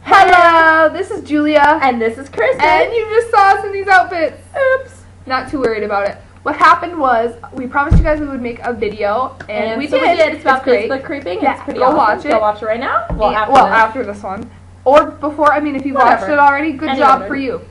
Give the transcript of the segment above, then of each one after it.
Hello, this is Julia. And this is Kristen. And you just saw us in these outfits. Oops. Not too worried about it. What happened was, we promised you guys we would make a video, and we did. It's about great. Facebook creeping. Yeah, it's pretty go awesome. watch it. Go watch it right now. Well, after this one. Or before, I mean, if you've watched it already, good job for you.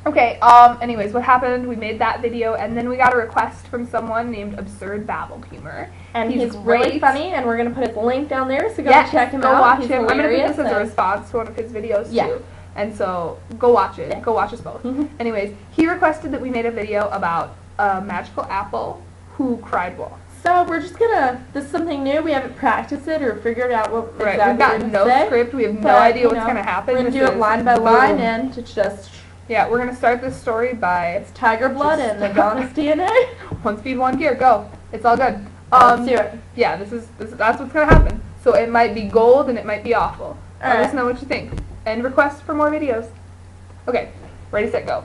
Okay, anyways, what happened, we made that video, and then we got a request from someone named Absurd Babble Humor. And he's really funny, and we're going to put his link down there, so go check him out. Go watch he's him. I'm going to put this as a and response to one of his videos, too. And so, go watch it. Go watch us both. Anyways, he requested that we made a video about a magical apple who cried wolf. So we're just gonna, this is something new, we haven't practiced it or figured out what exactly we've got no script, we have no idea what's gonna happen. We're gonna do it line by line, and it's just... Yeah, we're gonna start this story by... It's tiger blood and Adonis DNA. One speed, one gear, go. It's all good. Let's do it. Yeah, that's what's gonna happen. So it might be gold and it might be awful. Let us know what you think. And request for more videos. Okay, ready, set, go.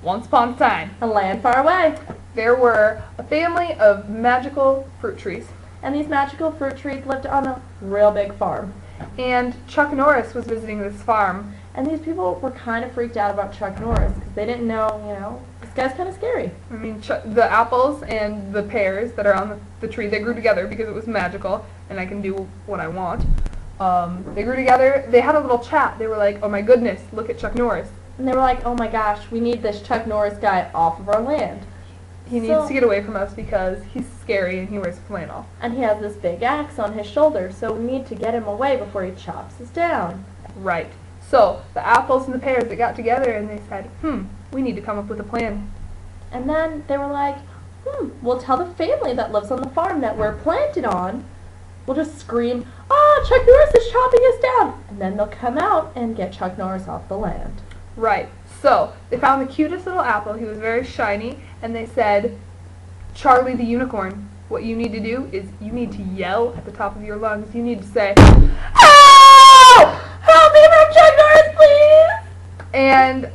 Once upon a time, a land far away, there were a family of magical fruit trees. And these magical fruit trees lived on a real big farm. And Chuck Norris was visiting this farm. And these people were kind of freaked out about Chuck Norris because they didn't know, you know, this guy's kind of scary. I mean, the apples and the pears that are on the tree, they grew together because it was magical and I can do what I want. They grew together. They had a little chat. They were like, oh my goodness, look at Chuck Norris. And they were like, oh my gosh, we need this Chuck Norris guy off of our land. He needs to get away from us because he's scary and he wears flannel. And he has this big axe on his shoulder, so we need to get him away before he chops us down. Right. So, the apples and the pears, they got together and they said, we need to come up with a plan. And then they were like, we'll tell the family that lives on the farm that we're planted on. We'll just scream, Chuck Norris is chopping us down! And then they'll come out and get Chuck Norris off the land. Right. So, they found the cutest little apple. He was very shiny. And they said, Charlie the Unicorn, what you need to do is you need to yell at the top of your lungs. You need to say, help! Help me from Chuck Norris, please! And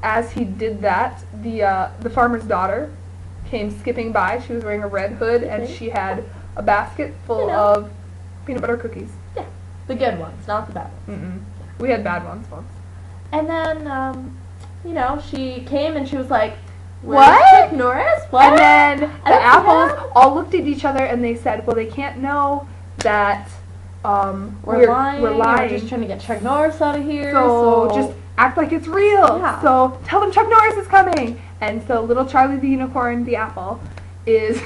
as he did that, the farmer's daughter came skipping by. She was wearing a red hood, and she had a basket full of peanut butter cookies. Yeah, the good ones, not the bad ones. We had bad ones once. And then, you know, she came and she was like, what? Chuck Norris? What? And then the apples all looked at each other and they said, well, they can't know that we're lying. We're just trying to get Chuck Norris out of here. So just act like it's real. Yeah. So tell them Chuck Norris is coming. And so little Charlie the Unicorn, the apple, is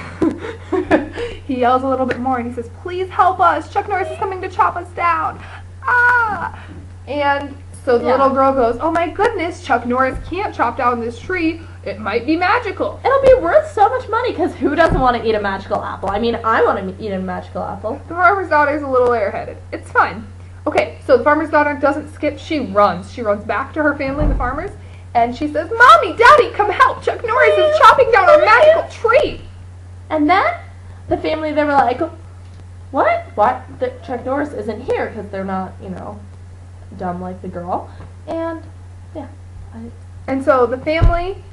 he yells a little bit more and he says, please help us. Chuck Norris is coming to chop us down. Ah! And so the little girl goes, oh my goodness, Chuck Norris can't chop down this tree. It might be magical. It'll be worth so much money because who doesn't want to eat a magical apple? I mean, I want to eat a magical apple. The farmer's daughter is a little airheaded. It's fine. Okay, so the farmer's daughter doesn't skip. She runs. She runs back to her family, the farmers, and she says, Mommy, Daddy, come help. Chuck Norris is chopping down our magical tree. And then the family, they were like, what? What? Chuck Norris isn't here because they're not, you know, dumb like the girl. And, yeah. And so the family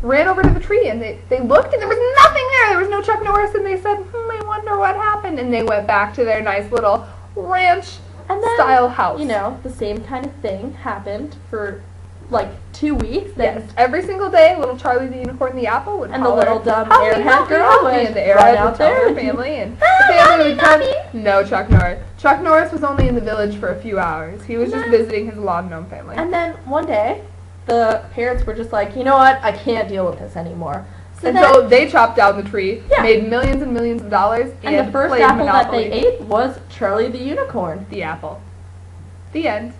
ran over to the tree and they looked and there was nothing there. There was no Chuck Norris and they said, I wonder what happened. And they went back to their nice little ranch-style house. You know, the same kind of thing happened for like 2 weeks. Yes, every single day, little Charlie the Unicorn, the apple would and holler, the little dumb airhead girl would and the airhead would tell her family, and the family would come. No, Chuck Norris. Chuck Norris was only in the village for a few hours. He was just visiting his lawn gnome family. And then one day, the parents were just like, you know what? I can't deal with this anymore. So they chopped down the tree, made millions and millions of dollars, and the first apple that they ate was Charlie the Unicorn. The apple. The end.